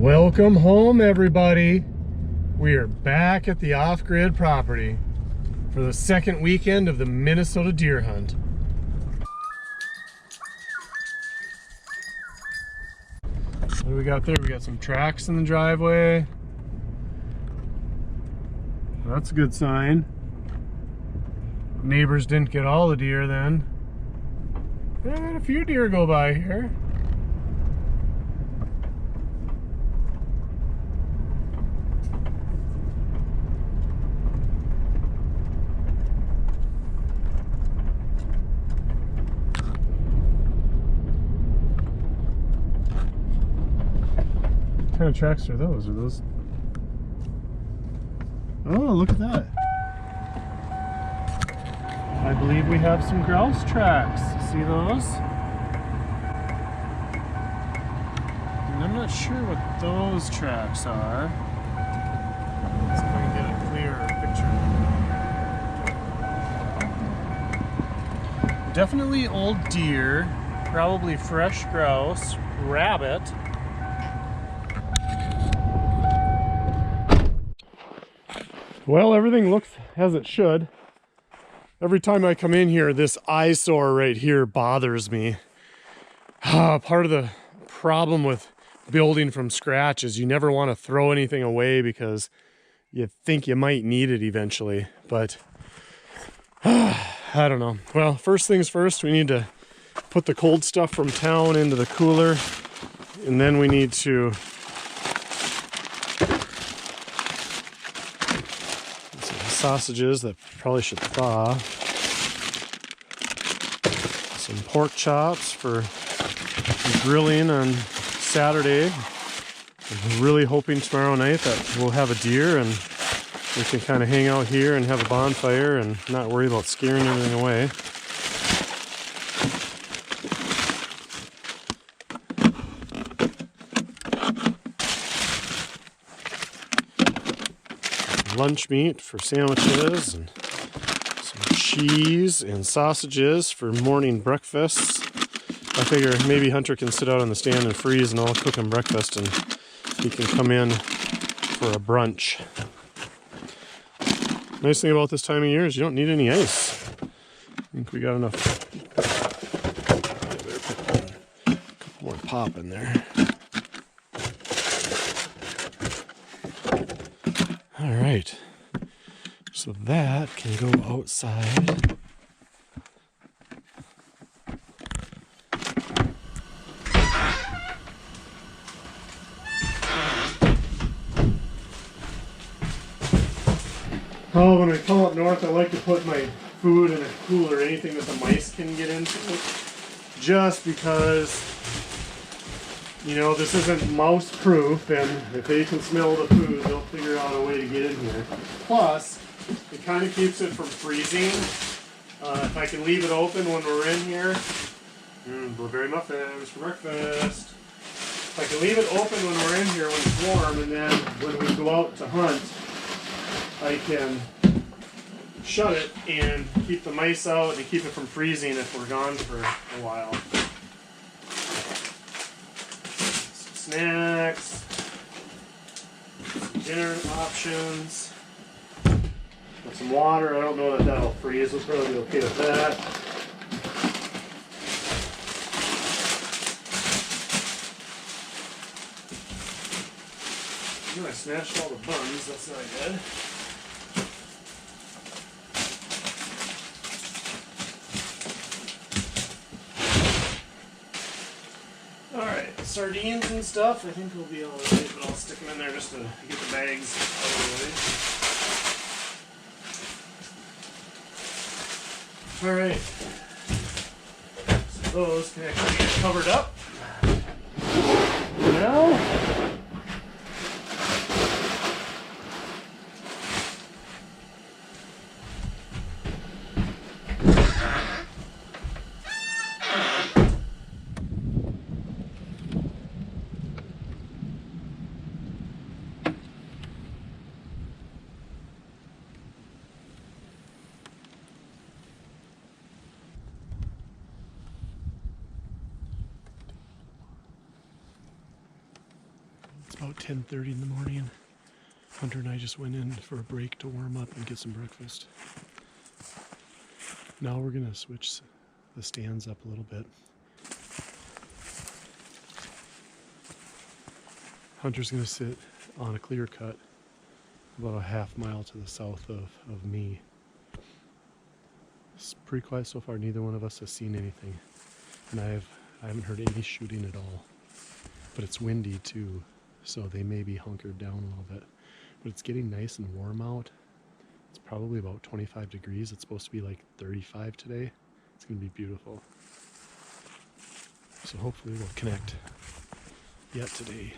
Welcome home, everybody. We are back at the off-grid property for the second weekend of the Minnesota deer hunt. What do we got there? We got some tracks in the driveway. That's a good sign. Neighbors didn't get all the deer then. Yeah, I had a few deer go by here. What kind of tracks are those? Are those? Oh, look at that. I believe we have some grouse tracks. See those? And I'm not sure what those tracks are. Let's see if I can get a clearer picture. Definitely old deer, probably fresh grouse, rabbit. Well, everything looks as it should. Every time I come in here, this eyesore right here bothers me. Part of the problem with building from scratch is you never want to throw anything away because you think you might need it eventually. But I don't know. Well, first things first, we need to put the cold stuff from town into the cooler. And then we need to sausages that probably should thaw. Some pork chops for grilling on Saturday. I'm really hoping tomorrow night that we'll have a deer and we can kind of hang out here and have a bonfire and not worry about scaring everything away. Lunch meat for sandwiches and some cheese and sausages for morning breakfasts. I figure maybe Hunter can sit out on the stand and freeze and I'll cook him breakfast and he can come in for a brunch. Nice thing about this time of year is you don't need any ice. I think we got enough. I better put a couple more pop in there. All right, so that can go outside. Oh, when I come up north, I like to put my food in a cooler, anything that the mice can get into, just because, you know, this isn't mouse proof, and if they can smell the food, they'll figure out a way to get in here. Plus, it kind of keeps it from freezing. If I can leave it open when we're in here, blueberry muffins for breakfast. If I can leave it open when we're in here when it's warm, and then when we go out to hunt, I can shut it and keep the mice out and keep it from freezing if we're gone for a while. Snacks, some dinner options, got some water. I don't know that that'll freeze. We'll probably be okay with that. I smashed all the buns. That's not good. Alright, sardines and stuff, I think we'll be alright, but I'll stick them in there just to get the bags out of the way. Alright, so those can actually get covered up. Now, About 10:30 in the morning. Hunter and I just went in for a break to warm up and get some breakfast. Now we're gonna switch the stands up a little bit. Hunter's gonna sit on a clear cut about a half mile to the south of me. It's pretty quiet so far. Neither one of us has seen anything, and I haven't heard any shooting at all. But it's windy too, so they may be hunkered down a little bit. But it's getting nice and warm out. It's probably about 25 degrees. It's supposed to be like 35 today. It's gonna be beautiful. So hopefully we'll connect yet today.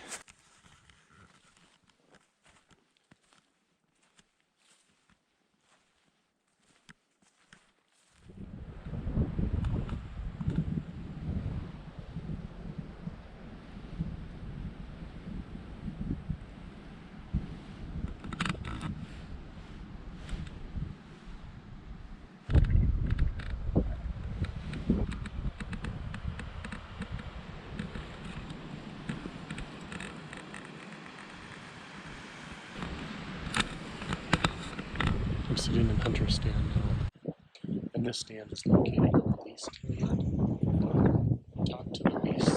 I'm sitting in Hunter's stand now, and this stand is located on the leased land. Talk to the lease.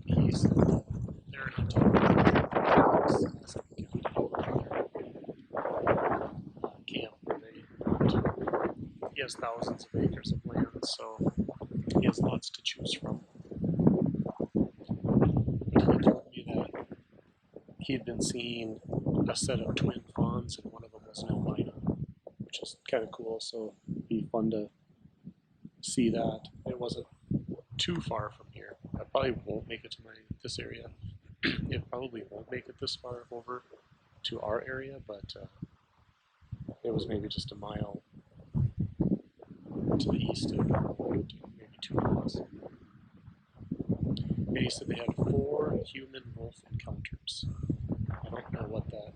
He's there on top of the camp where he has thousands of acres of land, so he has lots to choose from. He told me that he had been seeing a set of twin fawns, and one of them was an albino, which is kind of cool. So it'd be fun to see that. It wasn't too far from here. I probably won't make it to this area. It probably won't make it this far over to our area, but it was maybe just a mile to the east of maybe 2 miles. And he said they had 4 human-wolf encounters. I don't know what that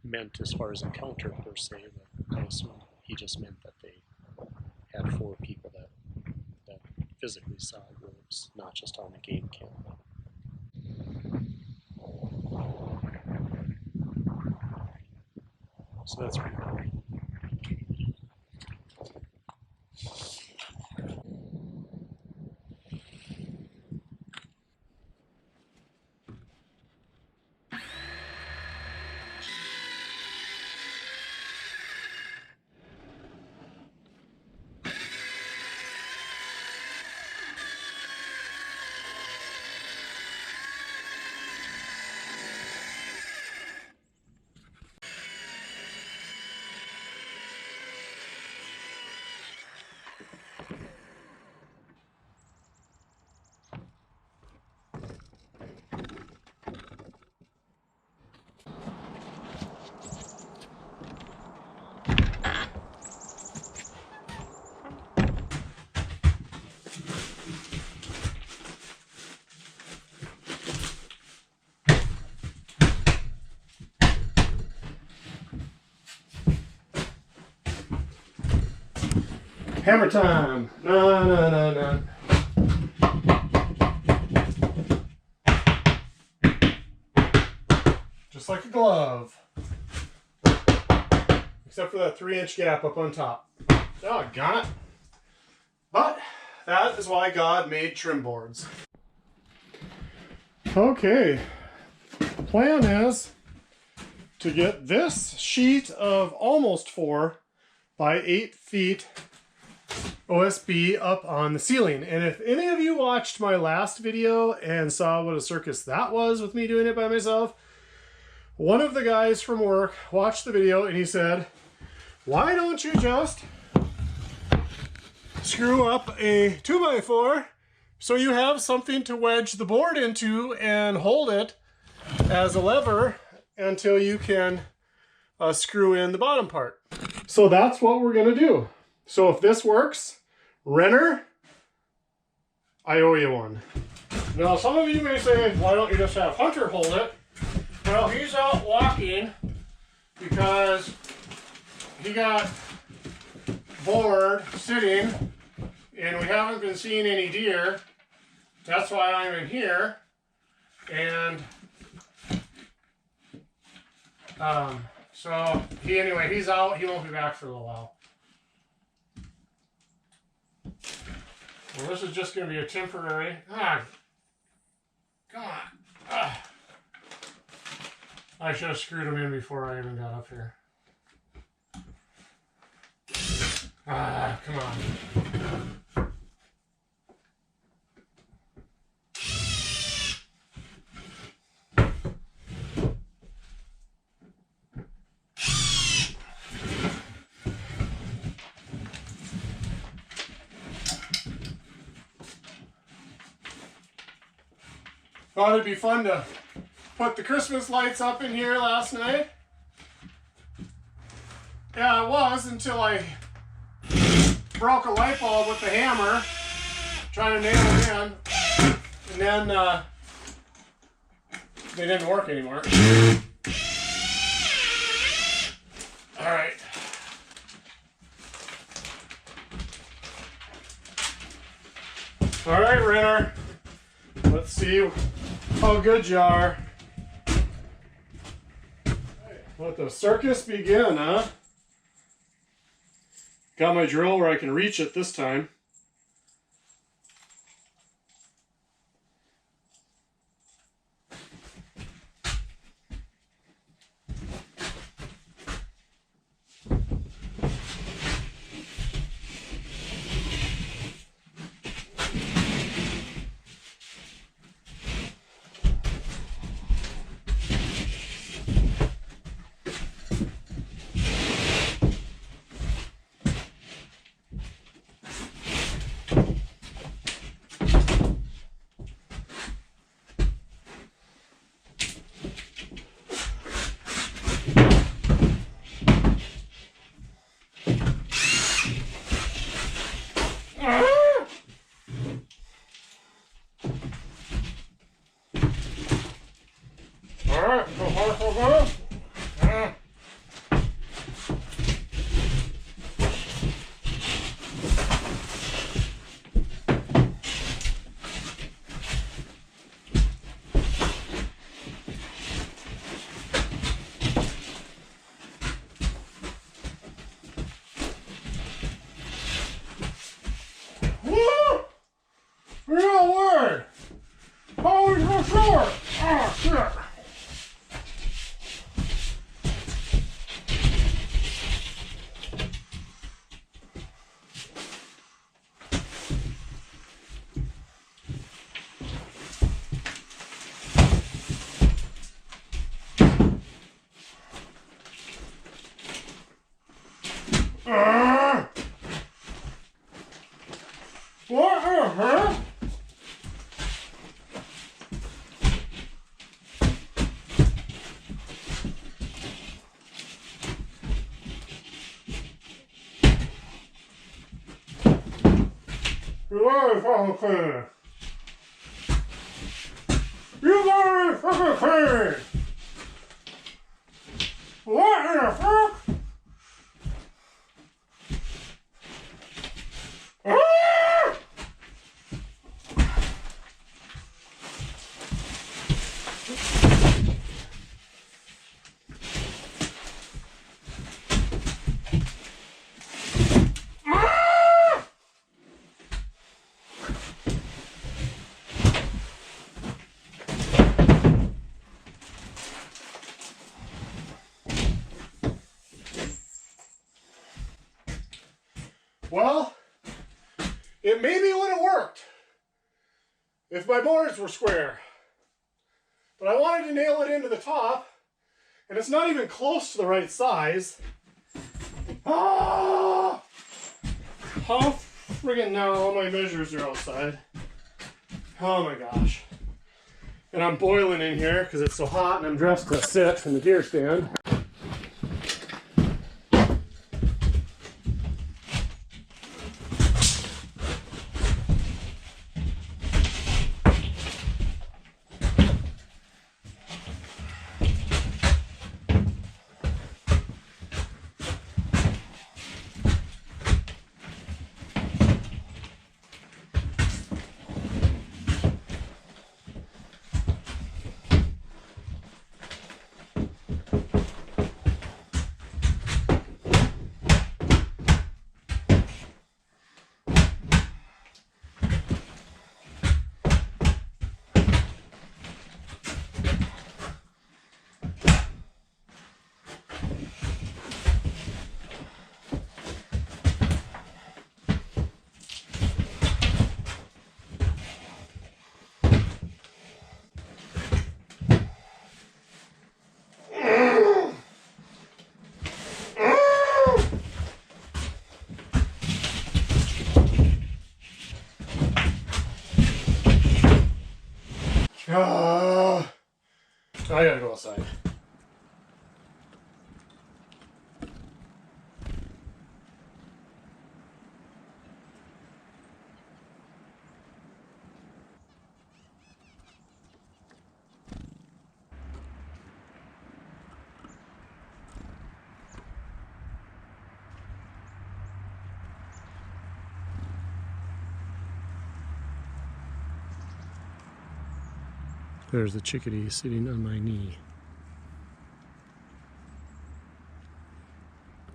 meant as far as encounter per se, but I assume he just meant that they had 4 people that physically saw wolves, not just on the game cam. So that's pretty cool. Hammer time! No. Just like a glove. Except for that 3-inch gap up on top. Doggone it. But that is why God made trim boards. Okay. The plan is to get this sheet of almost 4 by 8 feet OSB up on the ceiling. And if any of you watched my last video and saw what a circus that was with me doing it by myself, one of the guys from work watched the video and he said, why don't you just screw up a 2x4 so you have something to wedge the board into and hold it as a lever until you can screw in the bottom part. So that's what we're going to do. So if this works, Renner, I owe you one. Now some of you may say, why don't you just have Hunter hold it? Well, he's out walking because he got bored sitting and we haven't been seeing any deer. That's why I'm in here. And so he's out. He won't be back for a little while. Well, this is just going to be a temporary. Come on. I should have screwed him in before I even got up here. Come on. Thought it'd be fun to put the Christmas lights up in here last night. Yeah, it was until I broke a light bulb with the hammer trying to nail it in, and then they didn't work anymore. All right. All right, Renner. Let's see how good you are. Let the circus begin, huh? Got my drill where I can reach it this time. Real word! Holy for sure! Oh, shit! What the heck? You gotta fucking clean. You gotta fucking clean. What in the fuck? Well, it maybe would have worked if my boards were square. But I wanted to nail it into the top, and it's not even close to the right size. Ah! How friggin' now all my measures are outside. Oh my gosh. And I'm boiling in here because it's so hot and I'm dressed to sit from the deer stand. I gotta go outside. There's the chickadee sitting on my knee.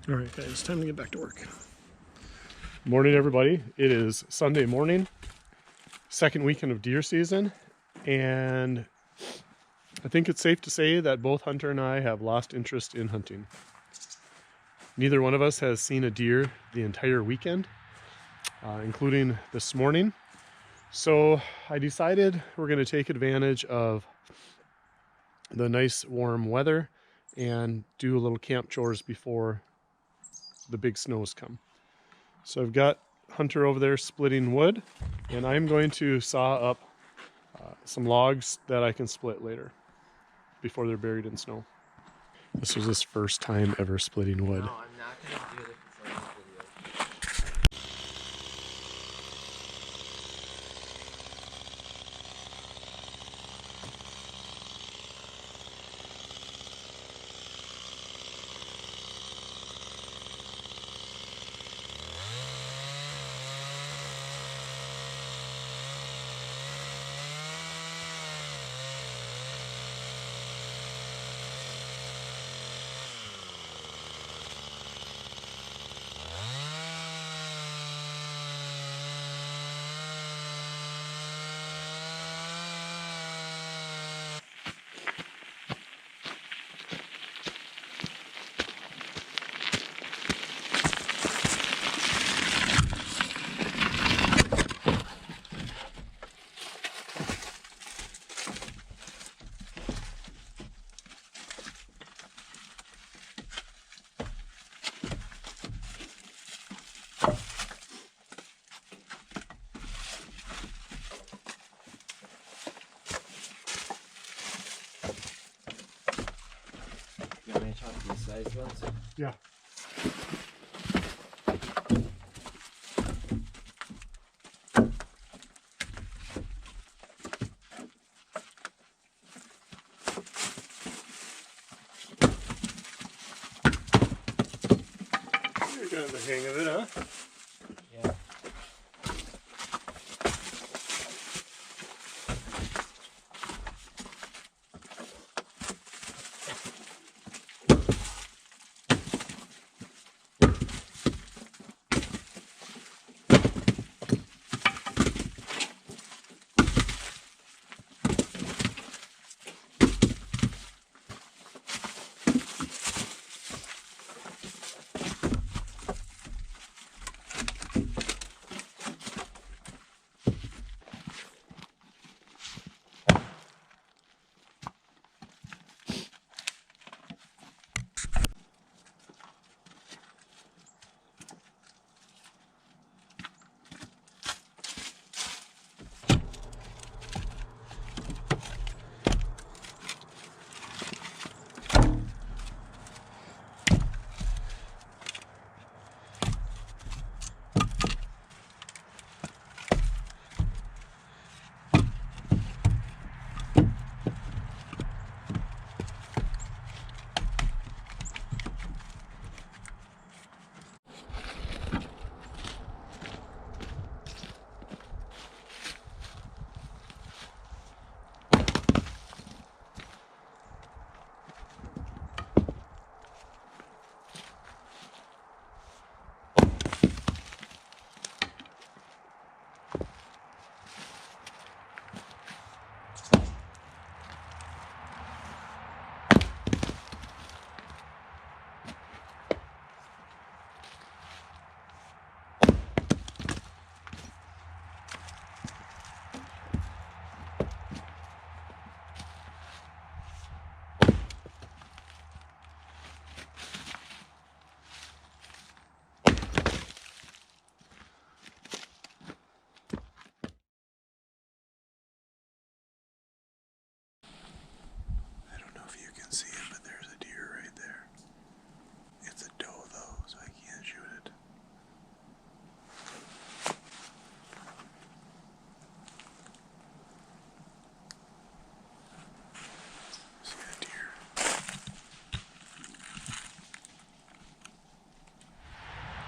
All right, guys, it's time to get back to work. Morning, everybody. It is Sunday morning, second weekend of deer season, and I think it's safe to say that both Hunter and I have lost interest in hunting. Neither one of us has seen a deer the entire weekend, including this morning. So I decided we're going to take advantage of the nice warm weather and do a little camp chores before the big snows come. So I've got Hunter over there splitting wood, and I'm going to saw up some logs that I can split later before they're buried in snow. This was his first time ever splitting wood. No, I'm not going to do the performance video. You want me to chop these size ones? Yeah. You got the hang of it, huh? Yeah.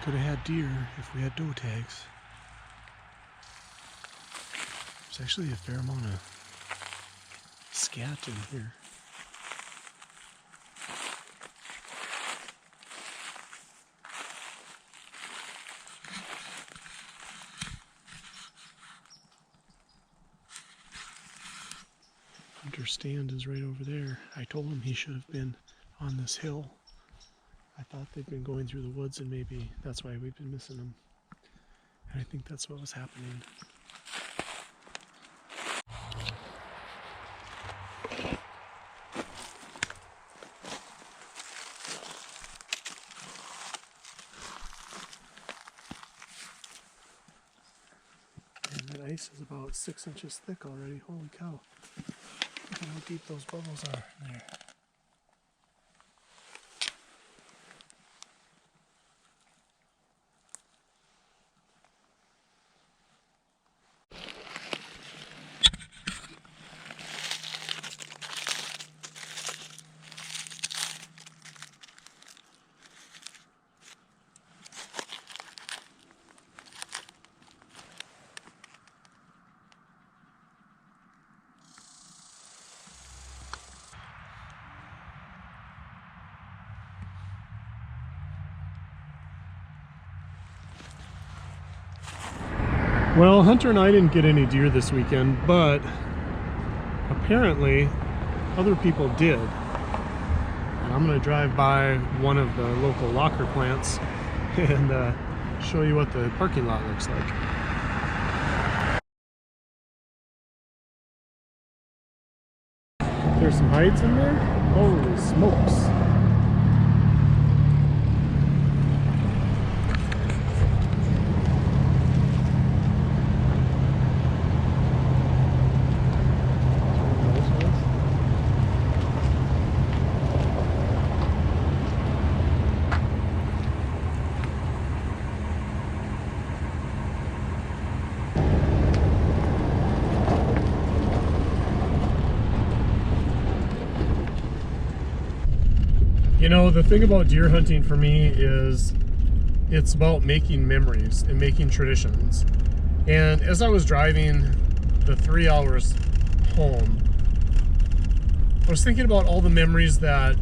Could have had deer if we had doe tags. There's actually a fair amount of scat in here. Hunter's stand is right over there. I told him he should have been on this hill. I thought they'd been going through the woods and maybe that's why we've been missing them. And I think that's what was happening. And that ice is about 6 inches thick already. Holy cow. Look at how deep those bubbles are there. Well, Hunter and I didn't get any deer this weekend, but apparently other people did. And I'm going to drive by one of the local locker plants and show you what the parking lot looks like. There's some hides in there. Holy smokes. You know, the thing about deer hunting for me is it's about making memories and making traditions. And as I was driving the 3 hours home, I was thinking about all the memories that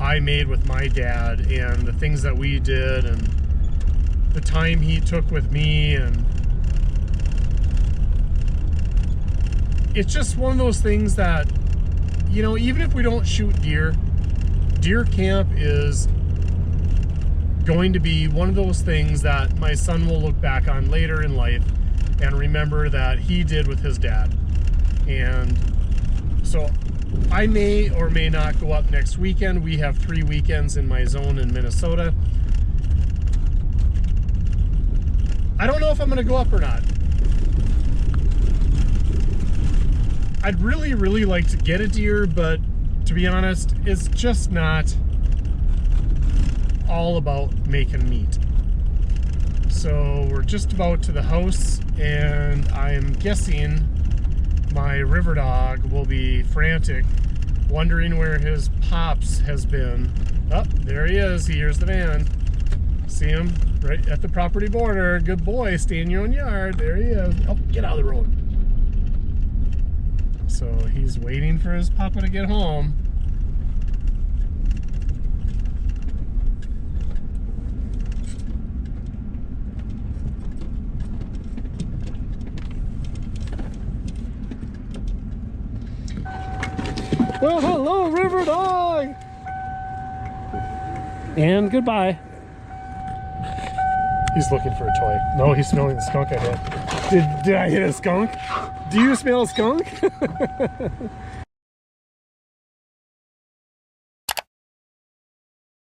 I made with my dad and the things that we did and the time he took with me. And it's just one of those things that, you know, even if we don't shoot deer, deer camp is going to be one of those things that my son will look back on later in life and remember that he did with his dad. And so I may or may not go up next weekend. We have 3 weekends in my zone in Minnesota. I don't know if I'm going to go up or not. I'd really like to get a deer, but to be honest, it's just not all about making meat. So we're just about to the house, and I'm guessing my river dog will be frantic, wondering where his pops has been. Oh, there he is. He hears the van. See him right at the property border. Good boy, stay in your own yard. There he is. Oh, get out of the road. So he's waiting for his papa to get home. Well, hello, river dog! And goodbye. He's looking for a toy. No, he's smelling the skunk I hit. Did I hit a skunk? Do you smell a skunk?